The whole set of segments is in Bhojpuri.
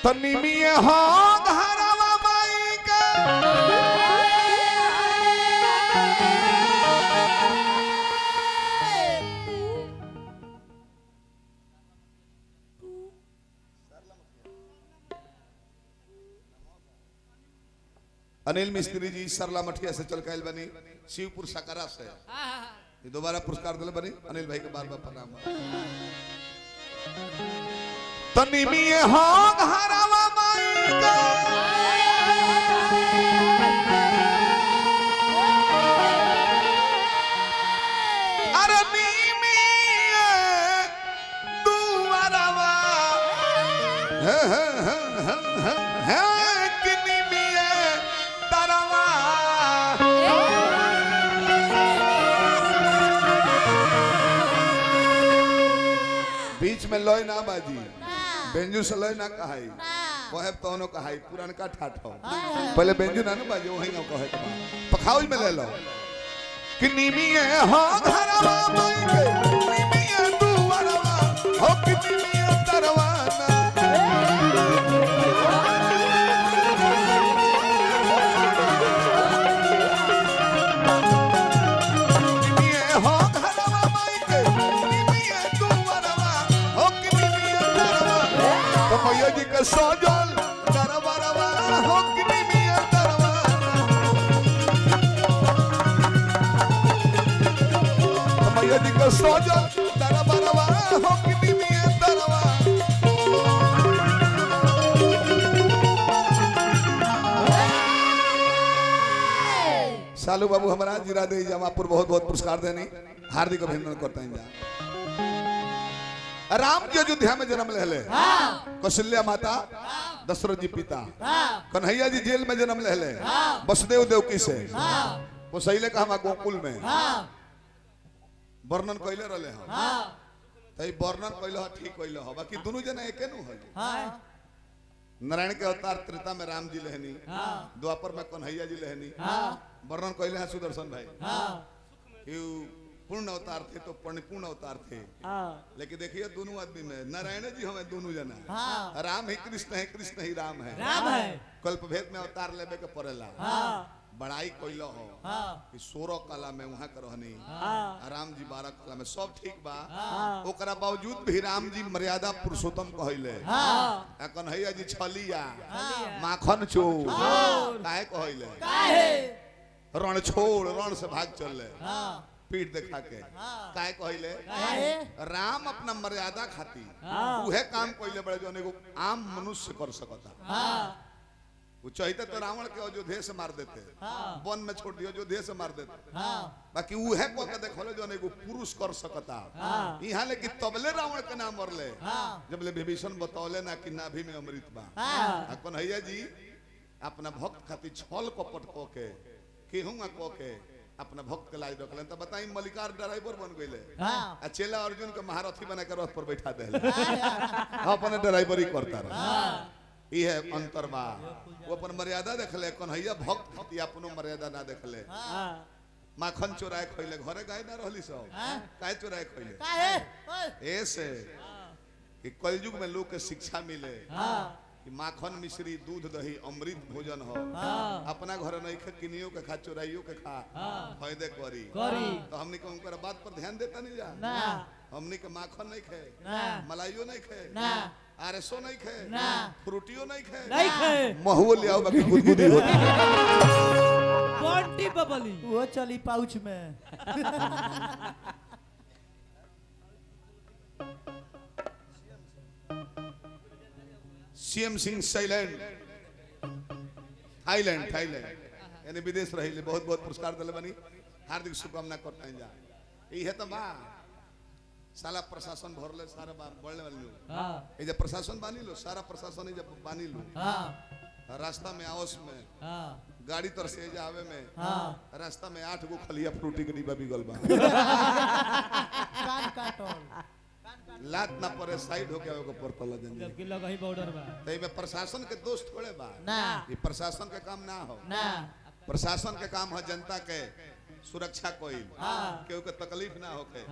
तनी में हो घरवा माई के अनिल मिस्त्री जी सरला मठिया से चल के आइल बनी शिवपुर सकरा से ये दोबारा पुरस्कार दिले बनी अनिल भाई के बार बार प्रणाम। तनी में हो घरवा माई के अरे नीमी दुआरवा किनी में तरवा बीच में लय ना बाजी बेंजू से लय ना कहाई कहे तोनो कहाई पुरानका ठाठ हो पहले बेंजू ना बाजी वही ना कहे पखाउज में ले लो कि नीमिए हो घरवा माई के नीमिए दुआरवा हो कि नीमिए तरवाना नीमिए हो घरवा माई के नीमिए दुआरवा हो कि नीमिए तरवाना तो मैया जी के सजल दरबारवा हो कि नीमिए तरवाना मैया जी के सजल दरबारवा हो कि नीमिए तरवाना सालू बाबू हमारा जिरा दे जमापुर बहुत बहुत पुरस्कार देने हार्दिक अभिनंदन करते हैं। राम जी अयोध्या में जन्म ले कौशल्या माता दशरथ जी पिता कन्हैया जी जेल में जन्म ले वसुदेव देवकी से वो सही कहा हम गोकुल में वर्णन कैले रहे हम वर्णन कैले ठीक कैले हो बाकी दोनों जना एके नु हो नारायण के अवतार त्रेता में राम जी लेहनी द्वापर में कन्हैया जी लेहनी वर्णन कैले हैं सुदर्शन भाई पूर्ण अवतार थे तो परिपूर्ण अवतार थे लेकिन देखिए दोनों आदमी में नारायण जी हमें दोनों जना राम ही कृष्ण ही राम है कल्प भेद में अवतार लेबे के पड़ेला बड़ाई कोइलो हो कि 16 कला में वहां कर रहनी राम जी 12 कला में सब ठीक बा ओकरा बावजूद भी राम जी मर्यादा पुरुषोत्तम कहले कन्हैया जी छलिया माखन चोर काहे कहले रण छोड़ रण से भाग चले पीठ देखा के काहे कहले राम अपना मर्यादा खाती उहे काम कहले बड़े जो एगो आम मनुष्य कर सकता वो चाहते तो रावण के अयोध्या से मार देते वन में छोड़ दियो अयोध्या से मार देते बाकी उहे को के देखले जो एगो पुरुष कर सकता यहां लेकिन तबले रावण के नाम मरले जब ले विभीषण बतौले ना कि नाभि में अमृत बा कन्हैया जी अपना भक्त खातिर छल कपट को के केहुआ को के अपना भक्त के लाज रखले तो बताई मलिकार ड्राइवर बन गइले आ चेला अर्जुन के महारथी बना के रथ पर बैठा देले अपने ड्राइवरी करता रहे ये अंतर बा वो अपन मर्यादा देखले कन्हैया भक्त खातिर अपनो मर्यादा ना देखले माखन चोराए खइले घरे गाय ना रहली सब काहे चोराए खइले काहे ऐसे कि कलयुग में लोग के शिक्षा मिले कि माखन मिश्री दूध दही अमृत भोजन हो अपना घर नहीं खा किनियो के खा चोराइयो के खा फायदे करी तो हमने के उनकर बात पर ध्यान देता नहीं जा हमने के माखन नहीं खाए मलाइयो नहीं खाए आरएसओ नहीं खाए फ्रूटियो नहीं खाए महुआ ले आओ बाकी गुदगुदी होती बंटी बबली वो चली पाउच में सीएम सिंह थाईलैंड यानी विदेश रही बहुत बहुत पुरस्कार दिले बनी हार्दिक शुभकामना करते हैं जा ये तो बा साला प्रशासन भरले सारा बढ़ने वाले लोग ये जब प्रशासन बानी लो सारा प्रशासन ये जब बानी लो रास्ता में आवस में गाड़ी तर से जावे में रास्ता में 8 गो खलिया फ्रूटी के डिब्बा बिगल बा कान काटल लात ना परे साइड होके आवे को परतल जन जबकि लगा ही बॉर्डर बा तई में प्रशासन के दोस्त थोड़े बा ना ये प्रशासन के काम ना हो ना प्रशासन के काम है जनता के सुरक्षा कोई केहू के तकलीफ ना होके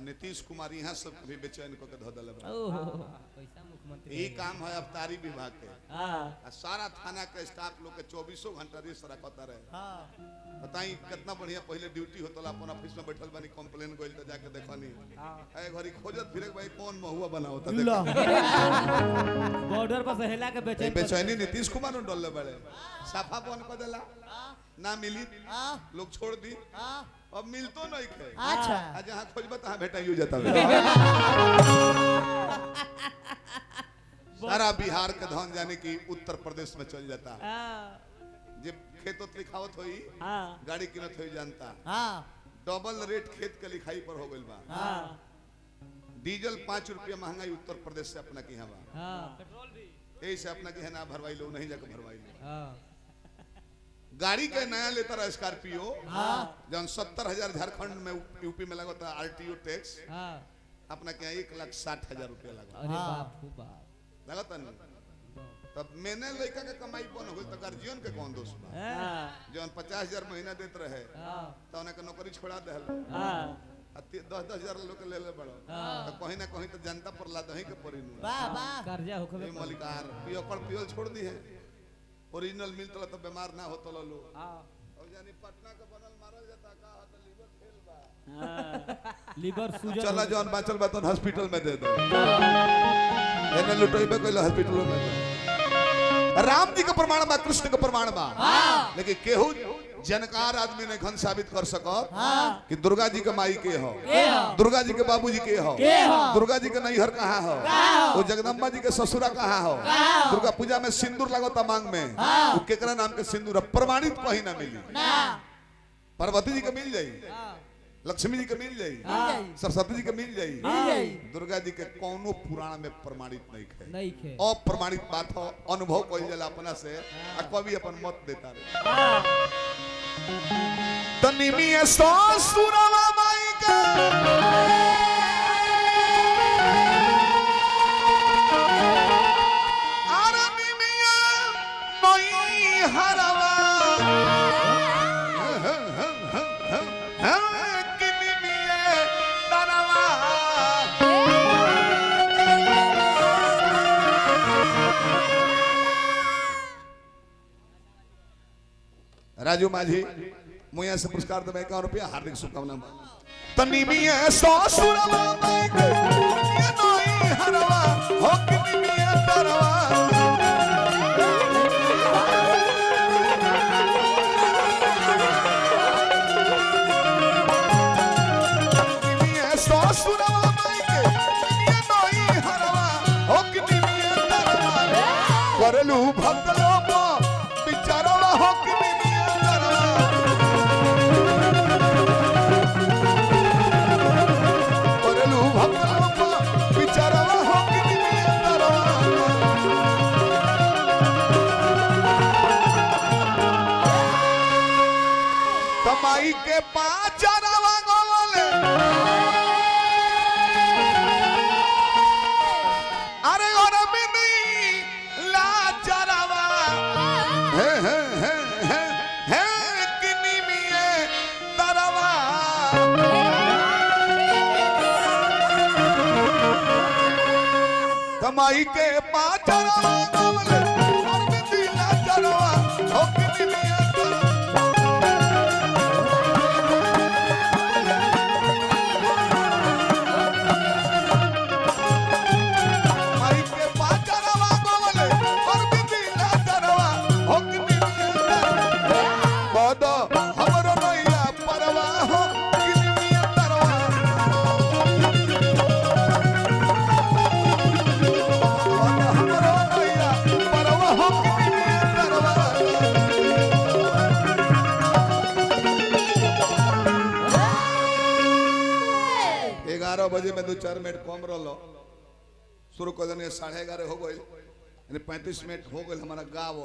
नीतीश कुमार यहाँ सब भी बेचैन को के धो दले बा पैसा मुख्यमंत्री ये काम है अफतारी विभाग के। हाँ सारा थाना के स्टाफ लोग के 24 घंटा रेस रखता रहे। हाँ बताई कितना बढ़िया पहले ड्यूटी होता अपन ऑफिस में बैठल बानी कंप्लेन गइल त जाके देखनी ए घरी खोजत फिरे भाई कौन महुआ बना होता ला बॉर्डर पर सहेला के बेचैन बेचैनी नीतीश कुमार ने डोले बड़े साफा बंद कर देला ना मिली लोग छोड़ दी अब मिलतो नहीं खे अच्छा आ जहां खोजबा तहां भेटाइयो जाता सारा बिहार के धन जाने की उत्तर प्रदेश में चल जाता जब खेत उत लिखावत होई गाड़ी किनत होई जनता हाँ डबल रेट खेत के लिखाई पर हो गइल बा। डीजल 5 रुपया महंगाई उत्तर प्रदेश से अपना की हवा यही से अपना की है ना भरवाई लो नहीं जाकर भरवाई लो गाड़ी के नया लेता रहा स्कॉर्पियो जौन 70,000 झारखंड में यूपी में लगा था आरटीओ टैक्स अपना क्या 1,60,000 रुपया लगा अरे बाप रे बाप लगता नहीं तब मैंने लड़का के कमाई बन हो तो गार्जियन के कौन दोस्त बा जौन 50,000 महीना देते रहे तो उन्हें नौकरी छोड़ा दे 10,000 लोग ले ले बड़ो तो कहीं ना कहीं तो जनता पर ला दही के पड़ी वाह वाह कर्जा होके मलिकार पियल छोड़ दी है ओरिजिनल मिलता तो बीमार ना होता लो और जानी पटना के बनल मारल जाता का तो लीवर फेल बा लीवर सूजन चला जौन बाचल बा तो हॉस्पिटल में दे दो एने लुटइबे कइला हॉस्पिटल में दे। राम जी का प्रमाण बा कृष्ण का प्रमाण बा लेकिन केहू जनकार आदमी ने घन साबित कर सको कि दुर्गा जी के माई के हो दुर्गा जी के बाबूजी के हो दुर्गा जी के नैहर कहाँ हो वो जगदम्बा जी के ससुरा कहाँ हो दुर्गा पूजा में सिंदूर लगता मांग में वो केकरा नाम के सिंदूर प्रमाणित कहीं ना मिली पार्वती जी के मिल जाई लक्ष्मी जी के मिल जाई सरस्वती जी के मिल जाई दुर्गा जी के कौनो पुराण में प्रमाणित नहीं है अप्रमाणित बात हो अनुभव कइल जाला अपना से आ कवि अपन मत देता रे तनिमी ससुरवा माई के आरनिमिया नई हरवा किनिमिया दरवा राजू माझी मुया से पुरस्कार दे 51 रुपया हार्दिक शुभकामना तनी मिया ससुरवा माई के ये नई हरवा हो किनी मिया दरवा मिया ससुरवा माई के ये नई हरवा हो किनी मिया दरवा करलू भक्त लोग बिचारवा हो किनी माई के पाँच रवा गोले अरे और बिनी लाजरवा हे किनी मिए तरवा माई के पाँच रवा गोले और बिनी लाजरवा हो किनी मिए बजे में 2-4 मिनट कम रहो शुरू कर 11:30 हो गई 35 मिनट हो गए हमारा गाँव